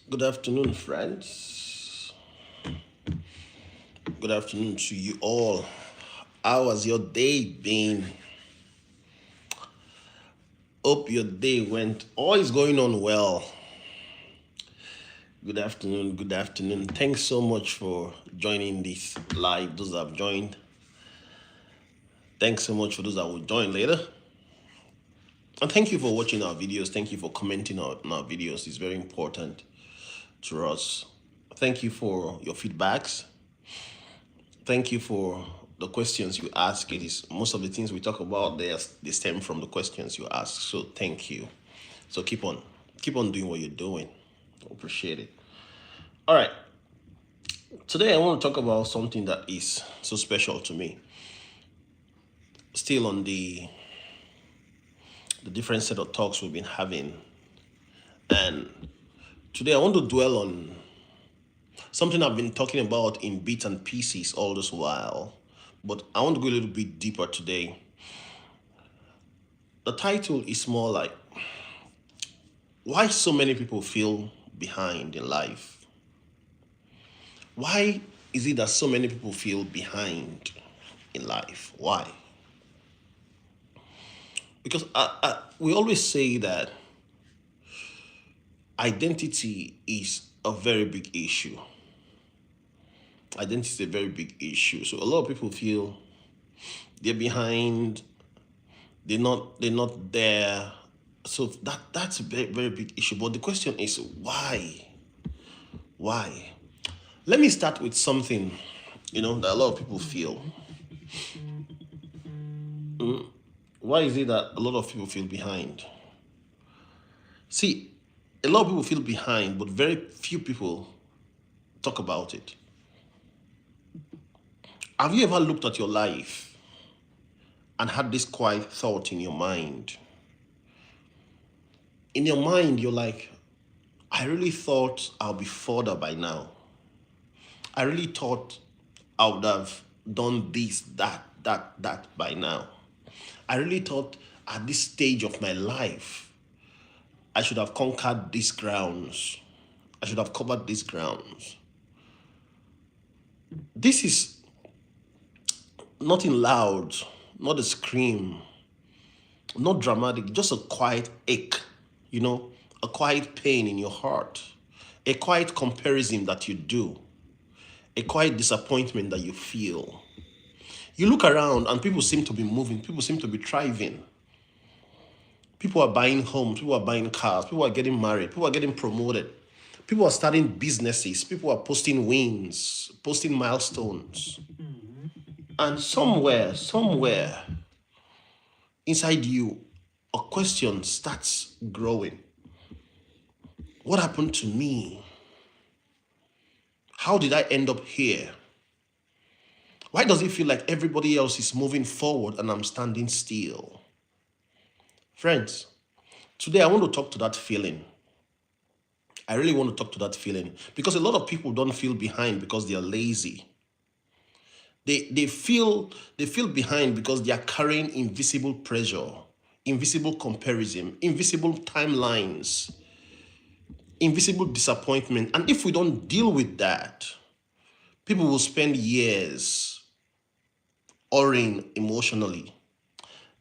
Good afternoon, friends. Good afternoon to you all. How has your day been? Hope your day went all is going on well. Good afternoon, good afternoon. Thanks so much for joining this live. Those that have joined. Thanks so much for those that will join later. And thank you for watching our videos. Thank you for commenting on our videos. It's very important to us. Thank you for your feedbacks. Thank you for the questions you ask. It is most of the things we talk about they stem from the questions you ask. So thank you. So keep on doing what you're doing. Appreciate it. All right. Today I want to talk about something that is so special to me. Still on the different set of talks we've been having, and today I want to dwell on something I've been talking about in bits and pieces all this while, but I want to go a little bit deeper today. The title is more like why so many people feel behind in life. Why is it that so many people feel behind in life? Why? Because we always say that identity is a very big issue. Identity is a very big issue. So a lot of people feel they're behind, they're not there. So that's a very, very big issue. But the question is why? Why? Let me start with something, that a lot of people feel. Why is it that a lot of people feel behind? See, a lot of people feel behind, but very few people talk about it. Have you ever looked at your life and had this quiet thought in your mind? In your mind, you're like, I really thought I'll be further by now. I really thought I would have done this, that by now. I really thought at this stage of my life, I should have conquered these grounds. I should have covered these grounds. This is nothing loud, not a scream, not dramatic, just a quiet ache, a quiet pain in your heart, a quiet comparison that you do, a quiet disappointment that you feel. You look around and people seem to be moving, people seem to be thriving. People are buying homes, people are buying cars, people are getting married, people are getting promoted, people are starting businesses, people are posting wins, posting milestones. And somewhere inside you, a question starts growing. What happened to me? How did I end up here? Why does it feel like everybody else is moving forward and I'm standing still? Friends, today I want to talk to that feeling. I really want to talk to that feeling because a lot of people don't feel behind because they are lazy. They feel behind because they are carrying invisible pressure, invisible comparison, invisible timelines, invisible disappointment. And if we don't deal with that, people will spend years worrying emotionally.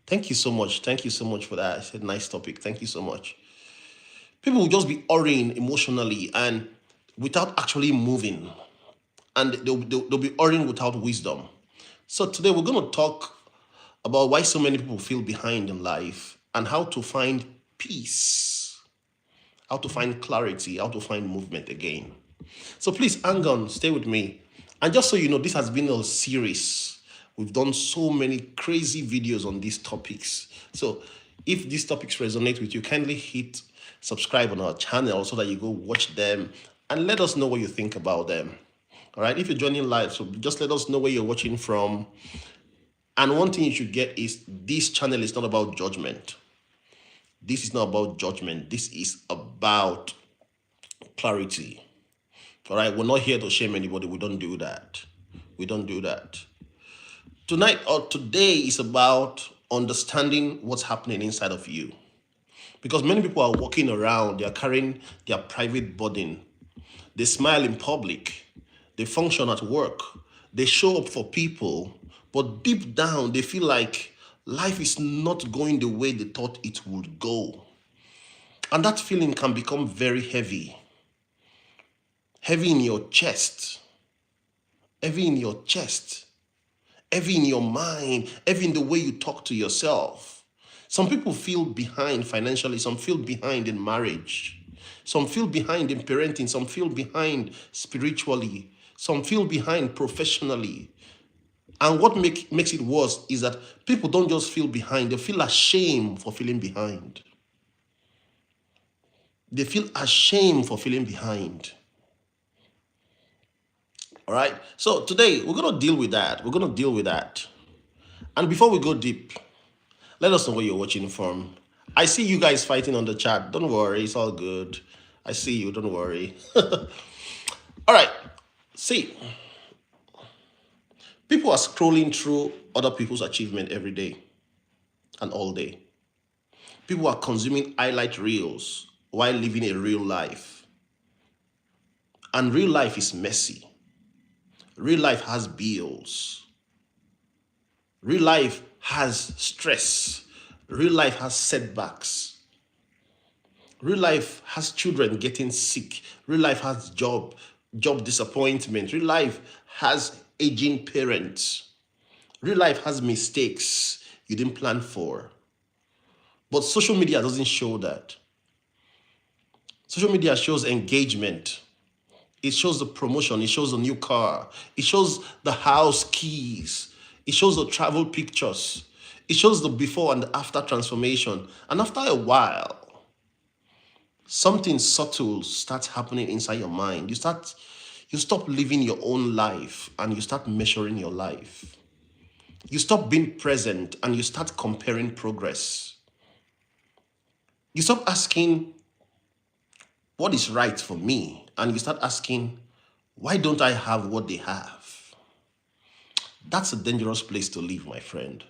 Thank you so much. Thank you so much for that. I said nice topic. Thank you so much. People will just be worrying emotionally and without actually moving. And they'll be worrying without wisdom. So today we're going to talk about why so many people feel behind in life and how to find peace, how to find clarity, how to find movement again. So please hang on, stay with me. And just so you know, this has been a series. We've done so many crazy videos on these topics. So if these topics resonate with you, kindly hit subscribe on our channel so that you go watch them and let us know what you think about them. All right, if you're joining live, so just let us know where you're watching from. And one thing you should get is this channel is not about judgment. This is not about judgment. This is about clarity. All right, we're not here to shame anybody. We don't do that. We don't do that. Tonight or today is about understanding what's happening inside of you. Because many people are walking around, they are carrying their private burden, They smile in public. They function at work. They show up for people. But deep down, they feel like life is not going the way they thought it would go. And that feeling can become very heavy. Heavy in your chest. Heavy in your chest. Heavy in your mind. Heavy in the way you talk to yourself. Some people feel behind financially. Some feel behind in marriage. Some feel behind in parenting. Some feel behind spiritually. Some feel behind professionally. And what makes it worse is that people don't just feel behind, they feel ashamed for feeling behind. They feel ashamed for feeling behind. All right? So today, we're going to deal with that. We're going to deal with that. And before we go deep, let us know where you're watching from. I see you guys fighting on the chat. Don't worry, it's all good. I see you, don't worry. All right. See, people are scrolling through other people's achievement every day and all day. People are consuming highlight reels while living a real life. And real life is messy. Real life has bills. Real life has stress. Real life has setbacks. Real life has children getting sick. Real life has job disappointment. Real life has aging parents. Real life has mistakes you didn't plan for. But social media doesn't show that. Social media shows engagement. It shows the promotion. It shows the new car. It shows the house keys. It shows the travel pictures. It shows the before and the after transformation. And after a while, something subtle starts happening inside your mind. You stop living your own life and you start measuring your life. You stop being present and you start comparing progress. You stop asking, what is right for me? And you start asking, why don't I have what they have? That's a dangerous place to live, my friend.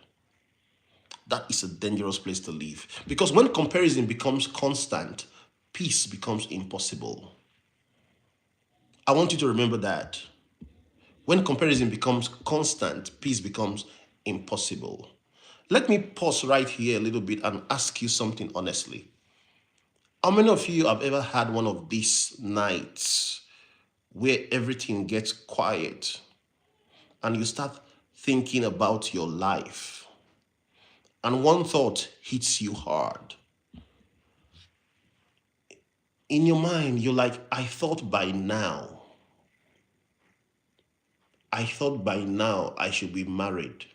That is a dangerous place to live. Because when comparison becomes constant, peace becomes impossible. I want you to remember that. When comparison becomes constant, peace becomes impossible. Let me pause right here a little bit and ask you something honestly. How many of you have ever had one of these nights where everything gets quiet and you start thinking about your life and one thought hits you hard? In your mind, you're like, I thought by now I should be married.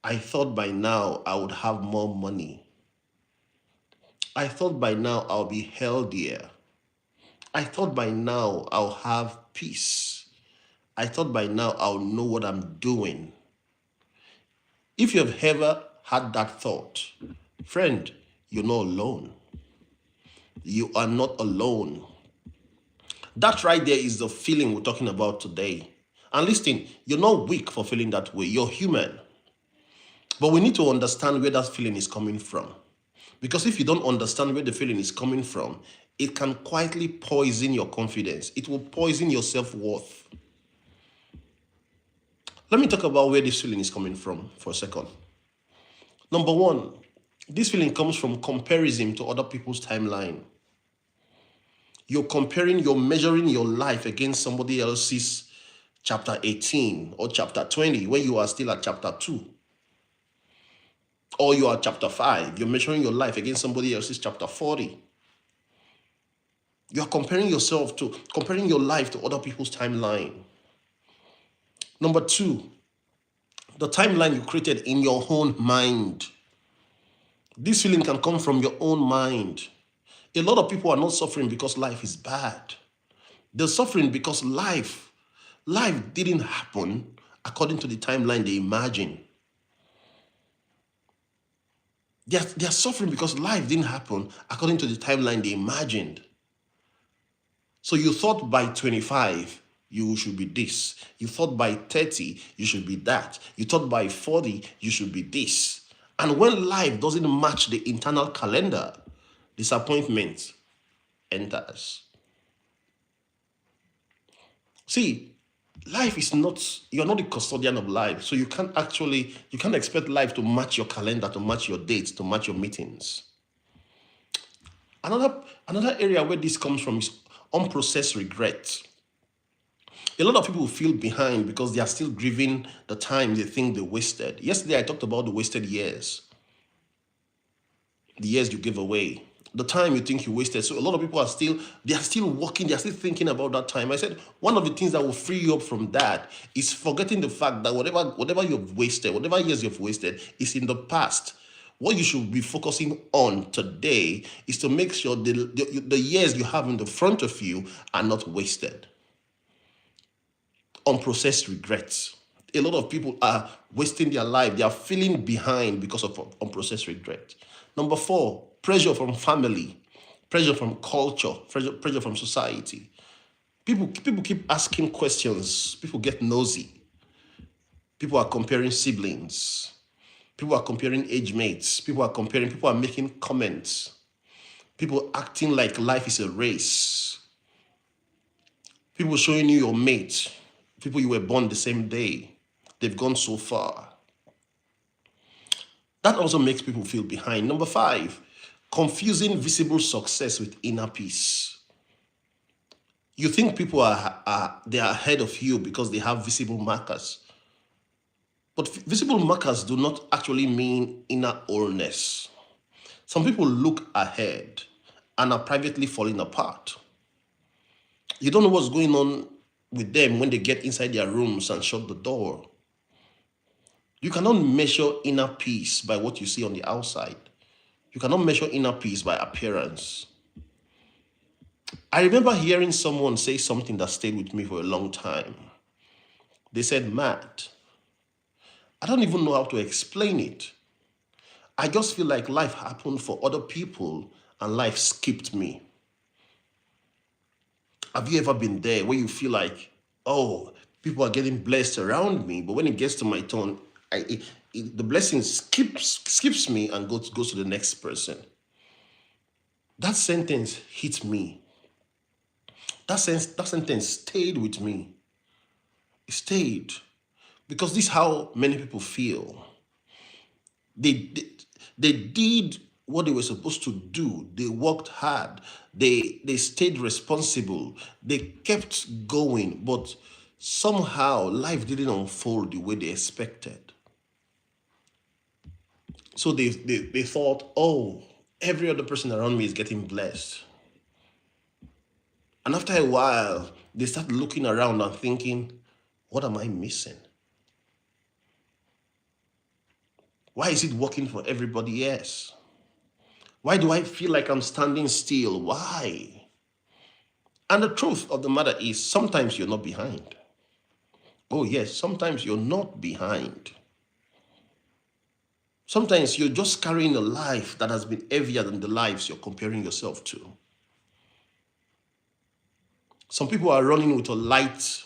I thought by now I would have more money. I thought by now I'll be healthier. I thought by now I'll have peace. I thought by now I'll know what I'm doing. If you have ever had that thought, friend, you're not alone. You are not alone. That right there is the feeling we're talking about today. And listen, you're not weak for feeling that way. You're human. But we need to understand where that feeling is coming from. Because if you don't understand where the feeling is coming from, it can quietly poison your confidence. It will poison your self-worth. Let me talk about where this feeling is coming from for a second. Number one, this feeling comes from comparison to other people's timeline. You're measuring your life against somebody else's chapter 18 or chapter 20 when you are still at chapter 2. Or you are chapter 5. You're measuring your life against somebody else's chapter 40. You're comparing your life to other people's timeline. Number two, the timeline you created in your own mind. This feeling can come from your own mind. A lot of people are not suffering because life is bad. They're suffering because life didn't happen according to the timeline they imagine. They're suffering because life didn't happen according to the timeline they imagined. So you thought by 25, you should be this. You thought by 30, you should be that. You thought by 40, you should be this. And when life doesn't match the internal calendar, disappointment enters. See, life is not, you're not the custodian of life. So you can't expect life to match your calendar, to match your dates, to match your meetings. Another area where this comes from is unprocessed regret. A lot of people feel behind because they are still grieving the time they think they wasted. Yesterday, I talked about the wasted years, the years you give away, the time you think you wasted. So a lot of people they are still working, they are still thinking about that time. I said one of the things that will free you up from that is forgetting the fact that whatever you've wasted, whatever years you've wasted, is in the past. What you should be focusing on today is to make sure the years you have in the front of you are not wasted. Unprocessed regrets. A lot of people are wasting their life. They are feeling behind because of unprocessed regret. Number four, pressure from family, pressure from culture, pressure from society. People keep asking questions. People get nosy. People are comparing siblings. People are comparing age mates. People are making comments. People acting like life is a race. People showing you your mate. People you were born the same day. They've gone so far. That also makes people feel behind. Number five, confusing visible success with inner peace. You think people they are ahead of you because they have visible markers. But visible markers do not actually mean inner wholeness. Some people look ahead and are privately falling apart. You don't know what's going on with them when they get inside their rooms and shut the door. You cannot measure inner peace by what you see on the outside. You cannot measure inner peace by appearance. I remember hearing someone say something that stayed with me for a long time. They said, Matt, I don't even know how to explain it. I just feel like life happened for other people and life skipped me. Have you ever been there where you feel like, oh, people are getting blessed around me, but when it gets to my turn, the blessing skips me and goes to the next person? That sentence hit me. That sentence stayed with me. It stayed because this is how many people feel. They did what they were supposed to do. They worked hard. They stayed responsible. They kept going, but somehow life didn't unfold the way they expected. So they thought, oh, every other person around me is getting blessed. And after a while, they start looking around and thinking, what am I missing? Why is it working for everybody else? Why do I feel like I'm standing still? Why? And the truth of the matter is, sometimes you're not behind. Oh, yes, sometimes you're not behind. Sometimes you're just carrying a life that has been heavier than the lives you're comparing yourself to. Some people are running with a light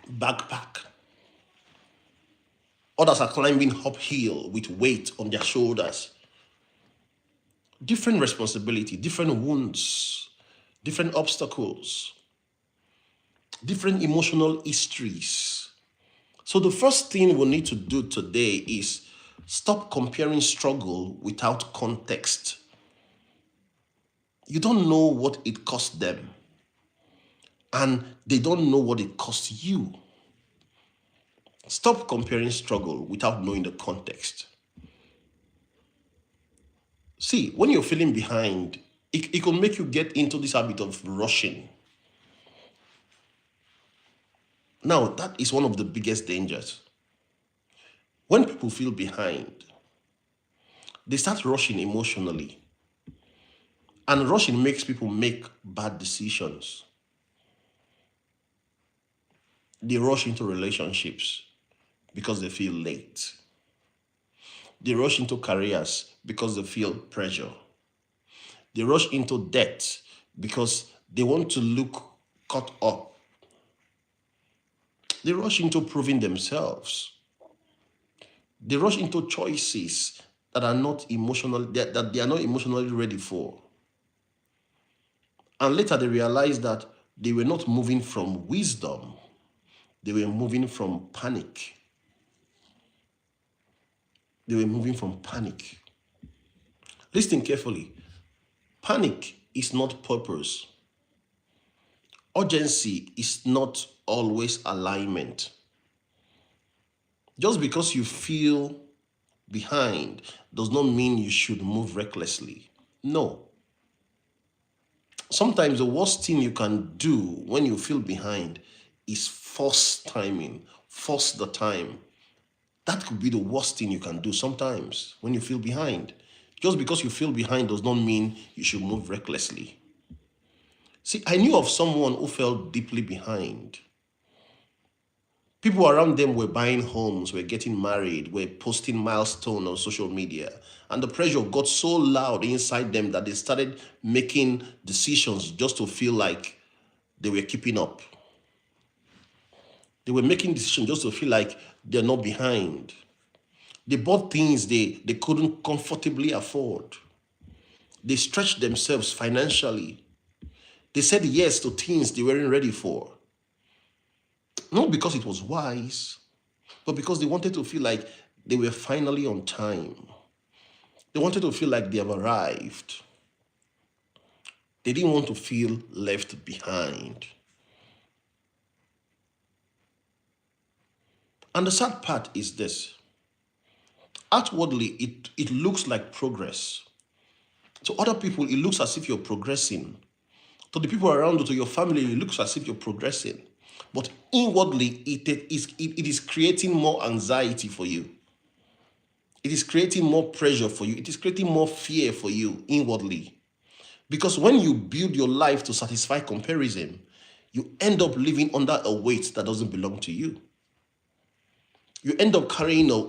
backpack. Others are climbing uphill with weight on their shoulders. Different responsibility, different wounds, different obstacles, different emotional histories. So the first thing we need to do today is stop comparing struggle without context. You don't know what it cost them, and they don't know what it costs you. Stop comparing struggle without knowing the context. See, when you're feeling behind, it can make you get into this habit of rushing. Now, that is one of the biggest dangers. When people feel behind, they start rushing emotionally. And rushing makes people make bad decisions. They rush into relationships because they feel late. They rush into careers because they feel pressure. They rush into debt because they want to look caught up. They rush into proving themselves. They rush into choices that are not emotional, that they are not emotionally ready for. And later they realize that They were not moving from wisdom, they were moving from panic. They were moving from panic. Listen carefully. Panic is not purpose. Urgency is not always alignment. Just because you feel behind does not mean you should move recklessly. No. Sometimes the worst thing you can do when you feel behind is force timing, force the time. That could be the worst thing you can do sometimes when you feel behind. Just because you feel behind does not mean you should move recklessly. See, I knew of someone who felt deeply behind. People around them were buying homes, were getting married, were posting milestones on social media. And the pressure got so loud inside them that they started making decisions just to feel like they were keeping up. They were making decisions just to feel like they're not behind. They bought things they couldn't comfortably afford. They stretched themselves financially. They said yes to things they weren't ready for. Not because it was wise, but because they wanted to feel like they were finally on time. They wanted to feel like they have arrived. They didn't want to feel left behind. And the sad part is this. Outwardly, it looks like progress. To other people, it looks as if you're progressing. To the people around you, to your family, it looks as if you're progressing. But inwardly, it is creating more anxiety for you. It is creating more pressure for you. It is creating more fear for you inwardly. Because when you build your life to satisfy comparison, you end up living under a weight that doesn't belong to you. You end up carrying an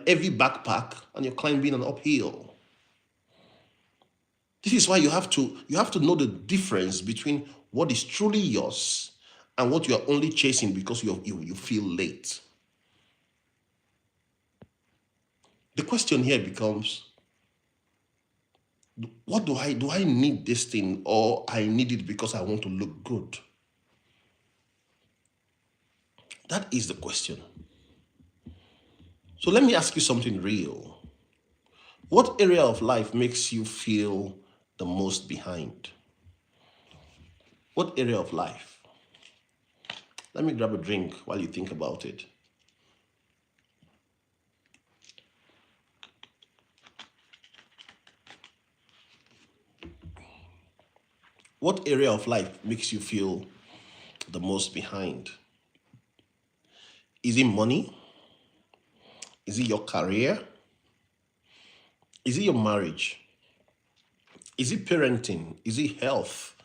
heavy backpack and you're climbing an uphill. This is why you have to know the difference between what is truly yours and what you are only chasing because you feel late. The question here becomes, what do I need this thing, or I need it because I want to look good? That is the question. So let me ask you something real. What area of life makes you feel the most behind? What area of life? Let me grab a drink while you think about it. What area of life makes you feel the most behind? Is it money? Is it your career? Is it your marriage? Is it parenting? Is it health?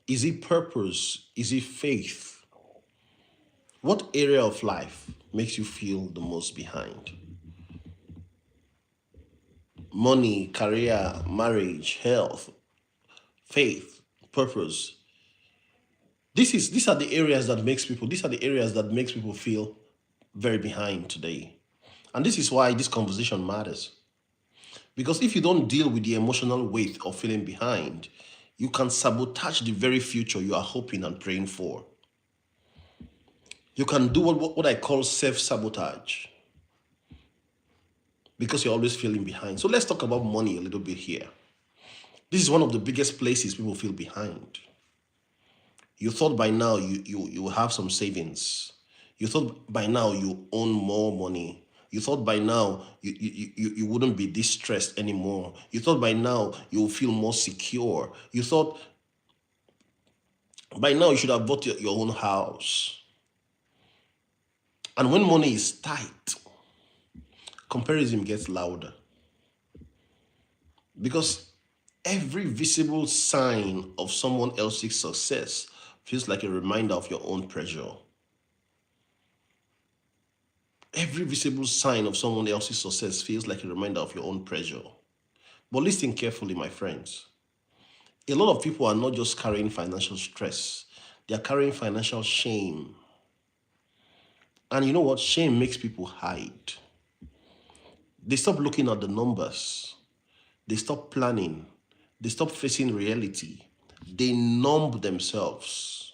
Is it purpose? Is it faith? What area of life makes you feel the most behind? Money, career, marriage, health, faith, purpose. These are the areas that makes people feel very behind today. And this is why this conversation matters. Because if you don't deal with the emotional weight of feeling behind, you can sabotage the very future you are hoping and praying for. You can do what I call self-sabotage because you're always feeling behind. So let's talk about money a little bit here. This is one of the biggest places people feel behind. You thought by now you have some savings. You thought by now you own more money. You thought by now you wouldn't be this stressed anymore. You thought by now you will feel more secure. You thought by now you should have bought your own house. And when money is tight, comparison gets louder. Because every visible sign of someone else's success feels like a reminder of your own pressure. Every visible sign of someone else's success feels like a reminder of your own pressure. But listen carefully, my friends. A lot of people are not just carrying financial stress, they are carrying financial shame. And you know what? Shame makes people hide. They stop looking at the numbers. They stop planning. They stop facing reality. They numb themselves.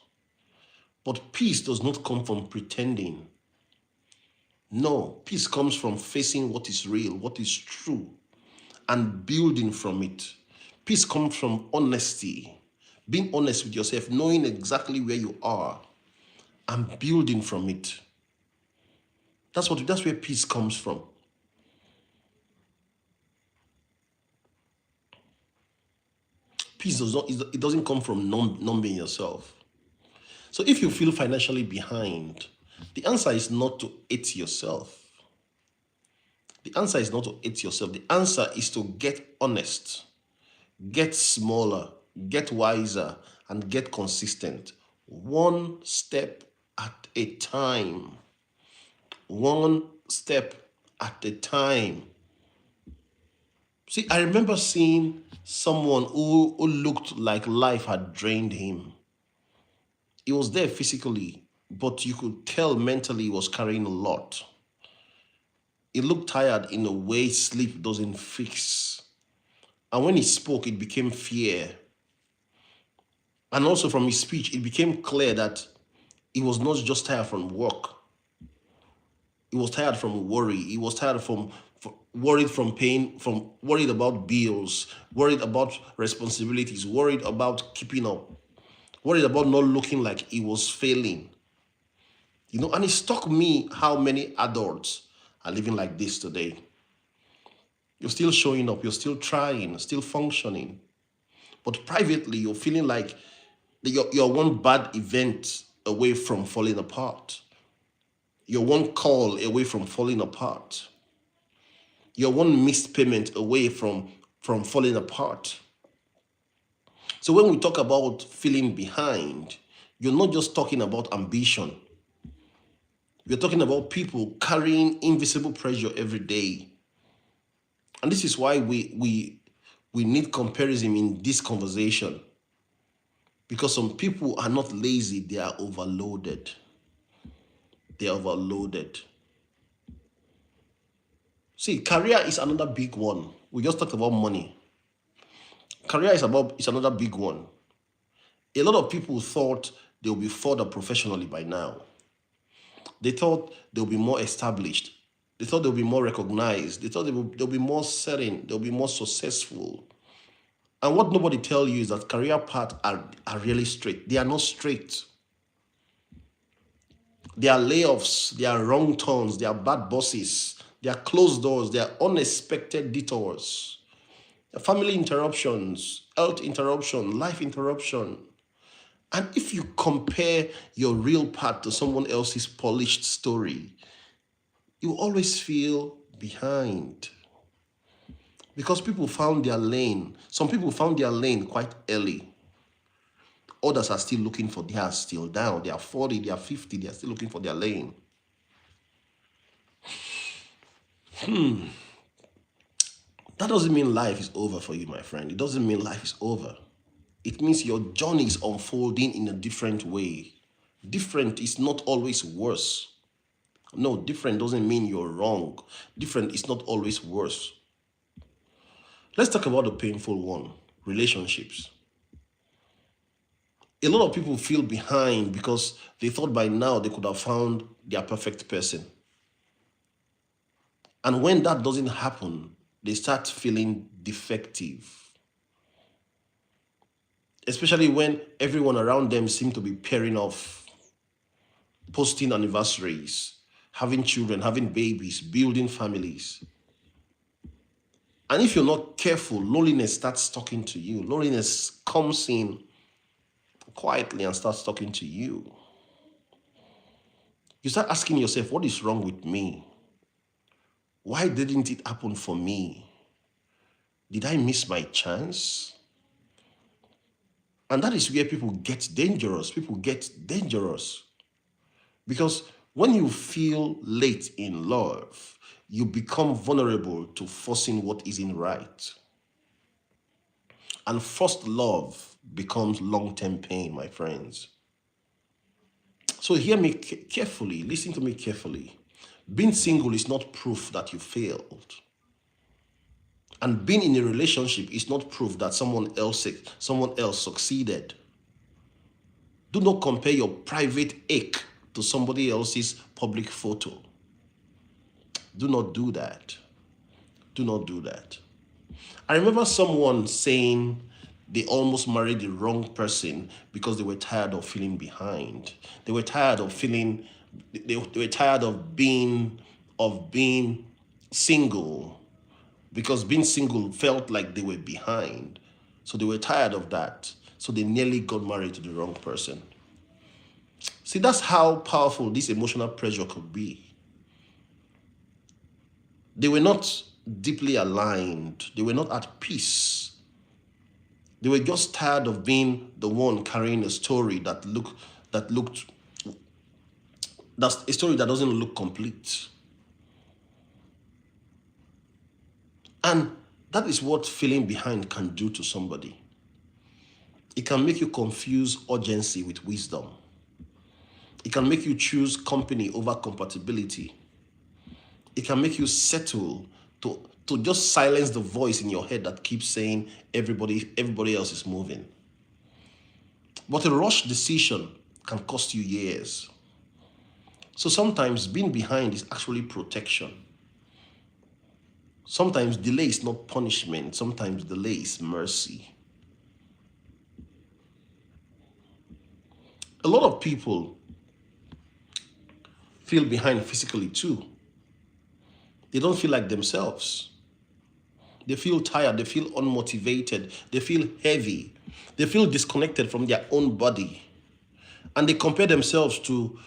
But peace does not come from pretending. No, peace comes from facing what is real, what is true, and building from it. Peace comes from honesty, being honest with yourself, knowing exactly where you are, and building from it. That's where peace comes from. Peace doesn't come from numbing yourself. So if you feel financially behind, the answer is not to hate yourself. The answer is not to hate yourself. The answer is to get honest, get smaller, get wiser, and get consistent. One step at a time. One step at a time. See, I remember seeing someone who looked like life had drained him. He was there physically, but you could tell mentally he was carrying a lot. He looked tired in a way sleep doesn't fix. And when he spoke, it became fear. And also from his speech, it became clear that he was not just tired from work. He was tired from worry. He was tired worried from pain, from worried about bills, worried about responsibilities, worried about keeping up, worried about not looking like he was failing. And it struck me how many adults are living like this today. You're still showing up, you're still trying, still functioning. But privately, you're feeling like you're one bad event away from falling apart. You're one call away from falling apart. You're one missed payment away from falling apart. So when we talk about feeling behind, you're not just talking about ambition. You're talking about people carrying invisible pressure every day. And this is why we need comparison in this conversation. Because some people are not lazy, they are overloaded. They are overloaded. See, career is another big one. We just talked about money. Career is another big one. A lot of people thought they'll be further professionally by now. They thought they'll be more established. They thought they'll be more recognized. They thought they'll be more certain. They'll be more successful. And what nobody tells you is that career paths are really straight. They are not straight. There are layoffs. There are wrong turns. There are bad bosses. There are closed doors. There are unexpected detours. There are family interruptions, health interruption, life interruption. And if you compare your real path to someone else's polished story, you always feel behind. Because people found their lane. Some people found their lane quite early. Others are still looking for theirs still down. They are 40, they are 50, they are still looking for their lane. That doesn't mean life is over for you, my friend. It doesn't mean life is over. It means your journey is unfolding in a different way. Different is not always worse. No, different doesn't mean you're wrong. Different is not always worse. Let's talk about the painful one, relationships. A lot of people feel behind because they thought by now they could have found their perfect person. And when that doesn't happen, they start feeling defective. Especially when everyone around them seems to be pairing off, posting anniversaries, having children, having babies, building families. And if you're not careful, loneliness starts talking to you. Loneliness comes in quietly and starts talking to you. You start asking yourself, what is wrong with me? Why didn't it happen for me? Did I miss my chance? And that is where people get dangerous. People get dangerous. Because when you feel late in love, you become vulnerable to forcing what isn't right. And first love becomes long-term pain, my friends. So hear me carefully, listen to me carefully. Being single is not proof that you failed. And being in a relationship is not proof that someone else succeeded. Do not compare your private ache to somebody else's public photo. Do not do that. Do not do that. I remember someone saying they almost married the wrong person because they were tired of feeling behind. They were tired of feeling, they were tired of being single, because being single felt like they were behind. So they were tired of that. So they nearly got married to the wrong person. See, that's how powerful this emotional pressure could be. They were not deeply aligned. They were not at peace. They were just tired of being the one carrying a story that's a story that doesn't look complete. And that is what feeling behind can do to somebody. It can make you confuse urgency with wisdom. It can make you choose company over compatibility. It can make you settle to just silence the voice in your head that keeps saying everybody else is moving. But a rush decision can cost you years. So sometimes being behind is actually protection. Sometimes delay is not punishment. Sometimes delay is mercy. A lot of people feel behind physically too. They don't feel like themselves. They feel tired. They feel unmotivated. They feel heavy. They feel disconnected from their own body. And they compare themselves to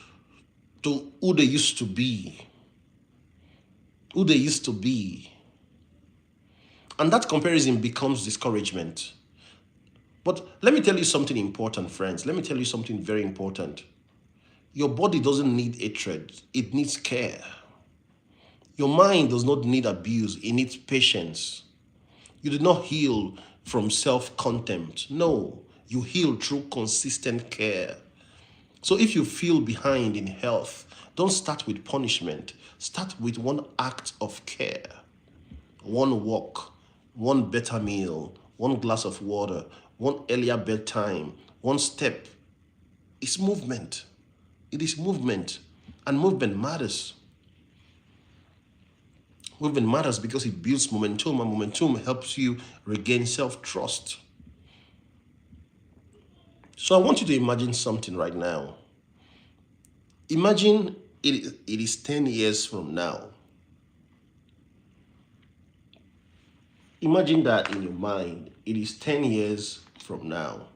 who they used to be. Who they used to be. And that comparison becomes discouragement. But let me tell you something important, friends. Let me tell you something very important. Your body doesn't need hatred. It needs care. Your mind does not need abuse. It needs patience. You do not heal from self-contempt. No, you heal through consistent care. So if you feel behind in health, don't start with punishment. Start with one act of care. One walk, one better meal, one glass of water, one earlier bedtime, one step. It's movement. It is movement. And movement matters. Movement matters because it builds momentum, and momentum helps you regain self-trust. So I want you to imagine something right now. Imagine it is 10 years from now. Imagine that in your mind. It is 10 years from now.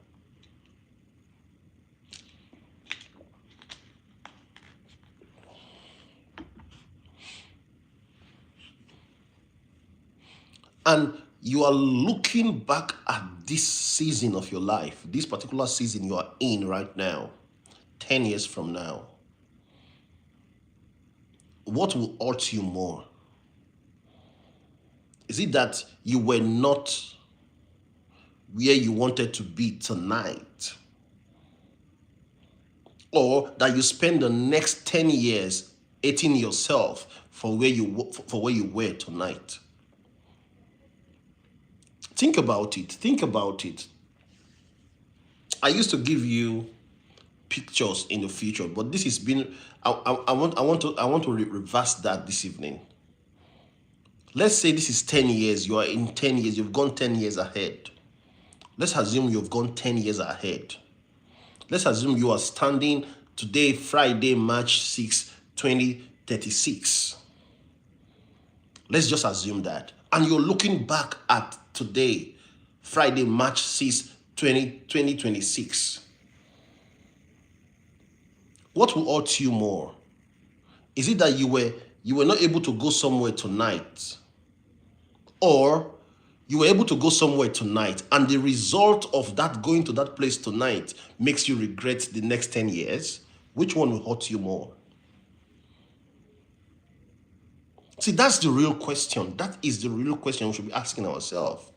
And you are looking back at this season of your life, this particular season you are in right now, 10 years from now. What will hurt you more? Is it that you were not where you wanted to be tonight? Or that you spend the next 10 years hating yourself for where you were tonight? Think about it. Think about it. I used to give you pictures in the future, but this has been. I want to reverse that this evening. Let's say this is 10 years. You are in 10 years. You've gone 10 years ahead. Let's assume you've gone 10 years ahead. Let's assume you are standing today, Friday, March 6, 2036. Let's just assume that. And you're looking back at today, Friday, March 6, 2026. What will hurt you more? Is it that you were not able to go somewhere tonight? Or you were able to go somewhere tonight, and the result of that going to that place tonight makes you regret the next 10 years? Which one will hurt you more? See, that's the real question. That is the real question we should be asking ourselves.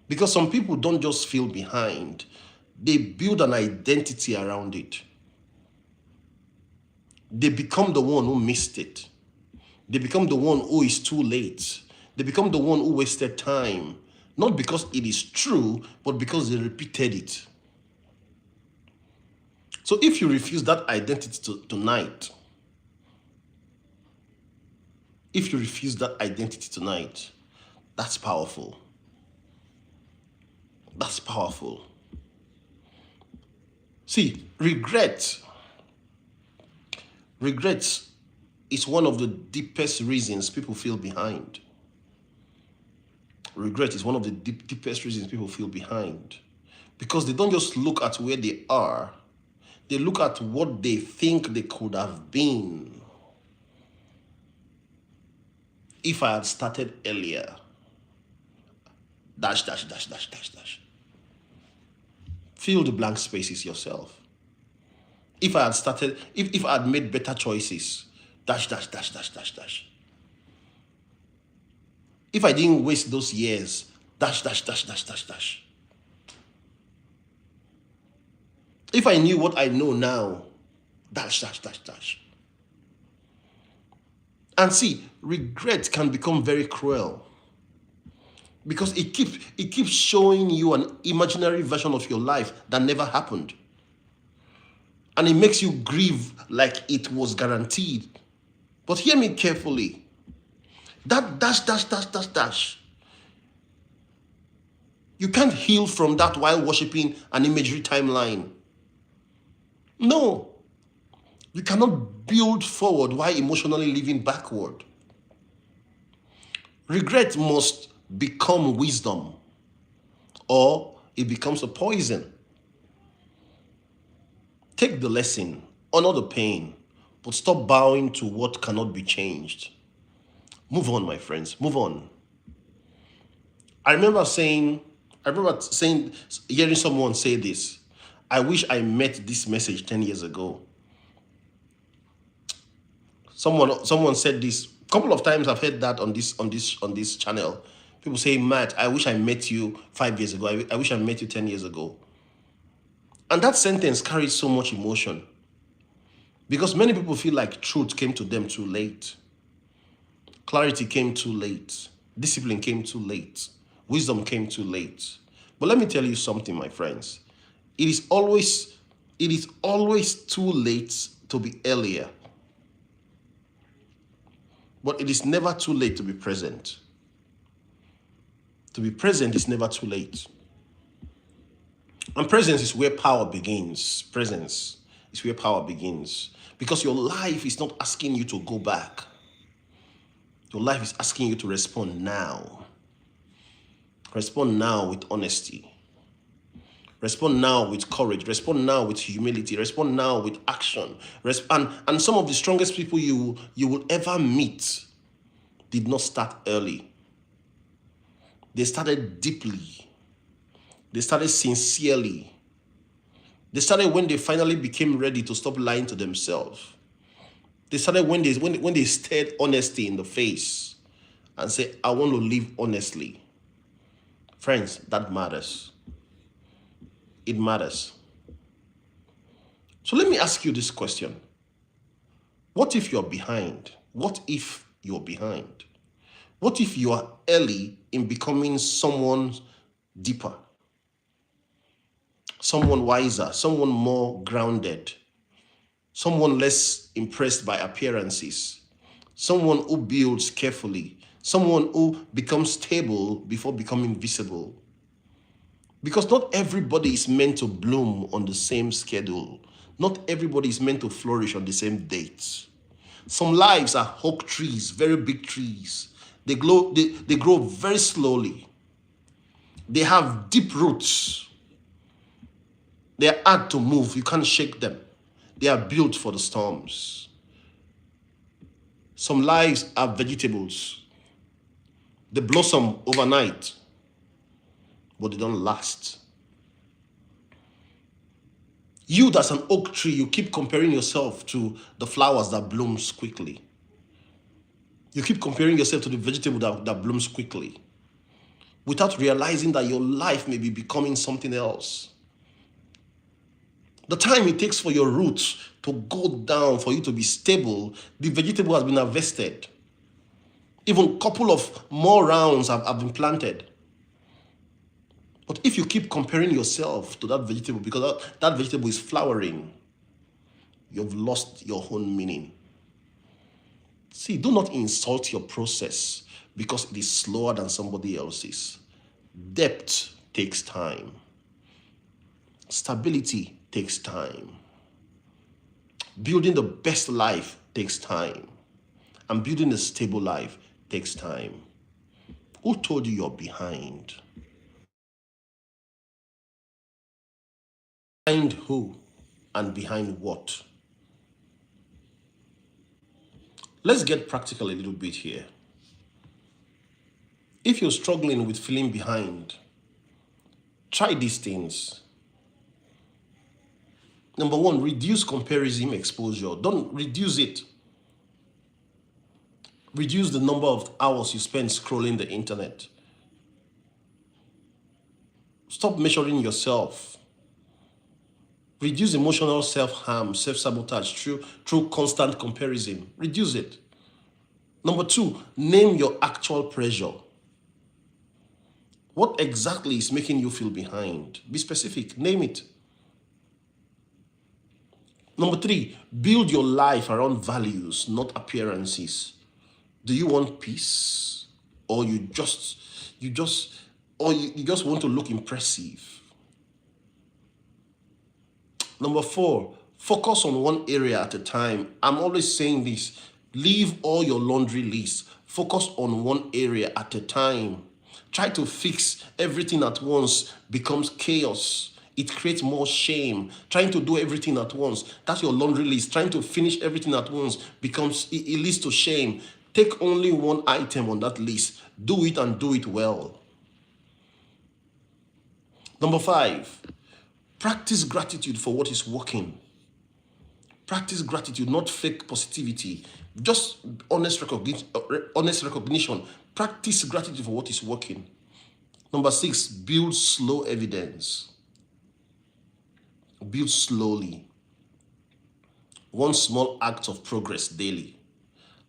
Because some people don't just feel behind. They build an identity around it. They become the one who missed it. They become the one who is too late. They become the one who wasted time, not because it is true, but because they repeated it. So if you refuse that identity tonight, that's powerful. That's powerful. See, regret is one of the deepest reasons people feel behind. Regret is one of the deepest reasons people feel behind. Because they don't just look at where they are, they look at what they think they could have been. If I had started earlier, dash, dash, dash, dash, dash, dash. Fill the blank spaces yourself. If I had started, if I had made better choices, dash, dash, dash, dash, dash, dash. If I didn't waste those years, dash, dash, dash, dash, dash, dash. If I knew what I know now, dash, dash, dash, dash. And see, regret can become very cruel because it keeps showing you an imaginary version of your life that never happened. And it makes you grieve like it was guaranteed. But hear me carefully. That dash, dash, dash, dash, dash. You can't heal from that while worshiping an imagery timeline. No. You cannot build forward while emotionally living backward. Regret must become wisdom, or it becomes a poison. Take the lesson, honor the pain, but stop bowing to what cannot be changed. Move on, my friends, move on. I remember hearing someone say this. I wish I met this message 10 years ago. Someone said this a couple of times. I've heard that on this channel. People say, Matt, I wish I met you 5 years ago. I wish I met you 10 years ago. And that sentence carries so much emotion because many people feel like truth came to them too late. Clarity came too late. Discipline came too late. Wisdom came too late. But let me tell you something, my friends. It is always too late to be earlier. But it is never too late to be present. To be present is never too late. And presence is where power begins. Presence is where power begins. Because your life is not asking you to go back. Your life is asking you to respond now. Respond now with honesty. Respond now with courage. Respond now with humility. Respond now with action. And some of the strongest people you will ever meet did not start early. They started deeply. They started sincerely. They started when they finally became ready to stop lying to themselves. They started when they stared honesty in the face and said, I want to live honestly. Friends, that matters. It matters. So let me ask you this question. What if you're behind? What if you're behind? What if you are early in becoming someone deeper? Someone wiser, someone more grounded, someone less impressed by appearances, someone who builds carefully, someone who becomes stable before becoming visible. Because not everybody is meant to bloom on the same schedule. Not everybody is meant to flourish on the same dates. Some lives are oak trees, very big trees. They grow very slowly. They have deep roots. They are hard to move. You can't shake them. They are built for the storms. Some lives are vegetables. They blossom overnight, but they don't last. You, that's an oak tree, you keep comparing yourself to the flowers that blooms quickly. You keep comparing yourself to the vegetable that blooms quickly, without realizing that your life may be becoming something else. The time it takes for your roots to go down, for you to be stable, the vegetable has been harvested. Even couple of more rounds have been planted. But if you keep comparing yourself to that vegetable, because that vegetable is flowering, you've lost your own meaning. See, do not insult your process because it is slower than somebody else's. Depth takes time. Stability takes time. Building the best life takes time. And building a stable life takes time. Who told you you're behind? Behind who and behind what? Let's get practical a little bit here. If you're struggling with feeling behind, try these things. Number one, reduce comparison exposure. Don't reduce it. Reduce the number of hours you spend scrolling the internet. Stop measuring yourself. Reduce emotional self-harm, self-sabotage through constant comparison. Reduce it. Number two, name your actual pressure. What exactly is making you feel behind? Be specific. Name it. Number three, build your life around values, not appearances. Do you want peace? Or you just want to look impressive? Number four, focus on one area at a time. I'm always saying this. Leave all your laundry list. Focus on one area at a time. Try to fix everything at once becomes chaos. It creates more shame. Trying to do everything at once. That's your laundry list. Trying to finish everything at once it leads to shame. Take only one item on that list. Do it and do it well. Number five, practice gratitude for what is working. Practice gratitude, not fake positivity. Just honest recognition. Practice gratitude for what is working. Number six, build slow evidence. Build slowly. One small act of progress daily.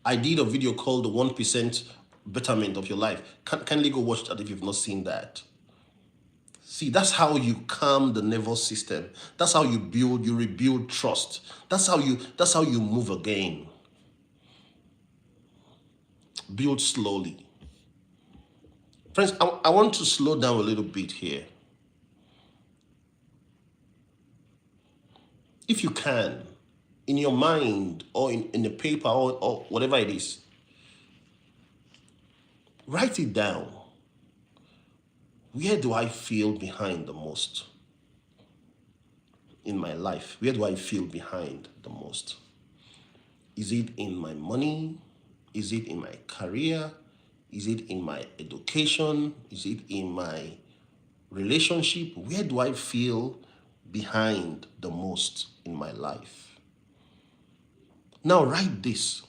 I did a video called the 1% betterment of your life. Kindly go watch that if you've not seen that. See, that's how you calm the nervous system. That's how you rebuild trust. That's how you move again. Build slowly. Friends, I want to slow down a little bit here. If you can, in your mind or in a paper or whatever it is, write it down. Where do I feel behind the most in my life? Where do I feel behind the most? Is it in my money? Is it in my career? Is it in my education? Is it in my relationship? Where do I feel behind the most in my life? Now write this.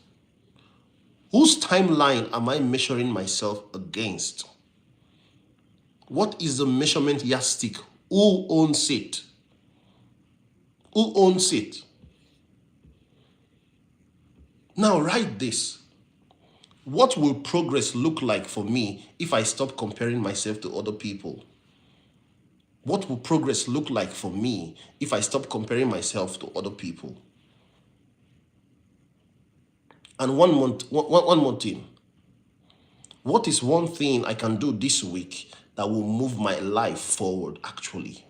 Whose timeline am I measuring myself against? What is the measurement yardstick? Who owns it? Who owns it? Now write this. What will progress look like for me if I stop comparing myself to other people? What will progress look like for me if I stop comparing myself to other people? And one more thing. What is one thing I can do this week that will move my life forward actually?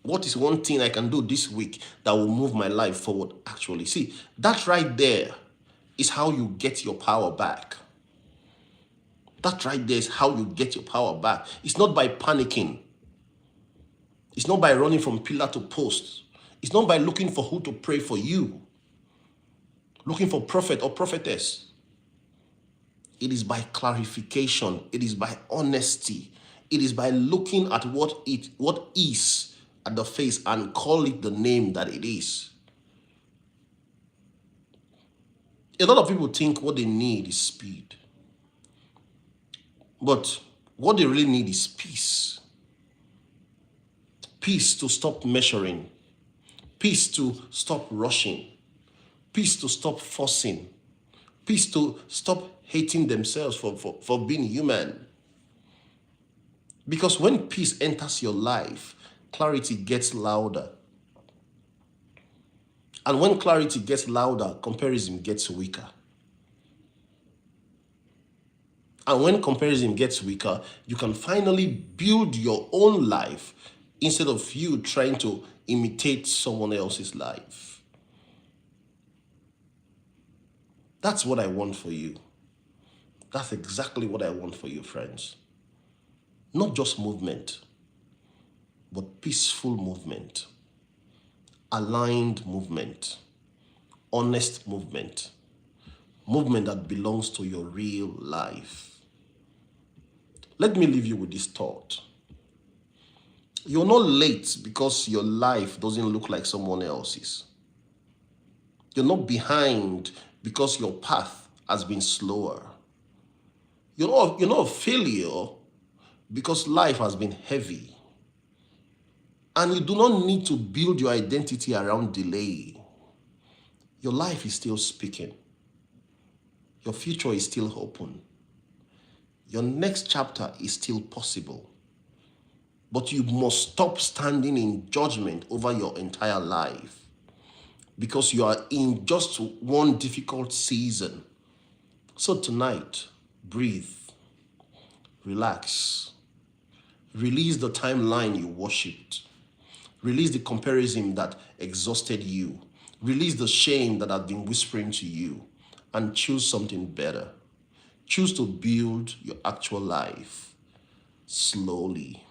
What is one thing I can do this week that will move my life forward actually? See, that right there is how you get your power back. That right there is how you get your power back. It's not by panicking. It's not by running from pillar to post. It's not by looking for who to pray for you. Looking for prophet or prophetess. It is by clarification. It is by honesty. It is by looking at what is at the face and call it the name that it is. A lot of people think what they need is speed. But what they really need is peace. Peace to stop measuring. Peace to stop rushing. Peace to stop forcing. Peace to stop hating themselves for being human. Because when peace enters your life, clarity gets louder. And when clarity gets louder, comparison gets weaker. And when comparison gets weaker, you can finally build your own life instead of you trying to imitate someone else's life. That's what I want for you. That's exactly what I want for you, friends. Not just movement, but peaceful movement, aligned movement, honest movement, movement that belongs to your real life. Let me leave you with this thought. You're not late because your life doesn't look like someone else's. You're not behind because your path has been slower. You're not a failure because life has been heavy. And you do not need to build your identity around delay. Your life is still speaking. Your future is still open. Your next chapter is still possible. But you must stop standing in judgment over your entire life because you are in just one difficult season. So tonight, breathe, relax, release the timeline you worshipped, release the comparison that exhausted you, release the shame that had been whispering to you, and choose something better. Choose to build your actual life slowly,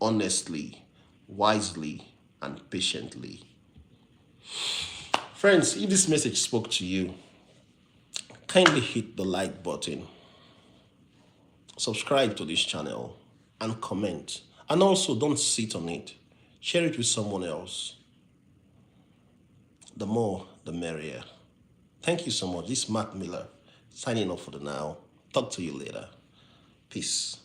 honestly, wisely, and patiently. Friends, if this message spoke to you, kindly hit the like button, subscribe to this channel, and comment. And also, don't sit on it. Share it with someone else. The more, the merrier. Thank you so much. This is Mark Miller, signing off for the now. Talk to you later. Peace.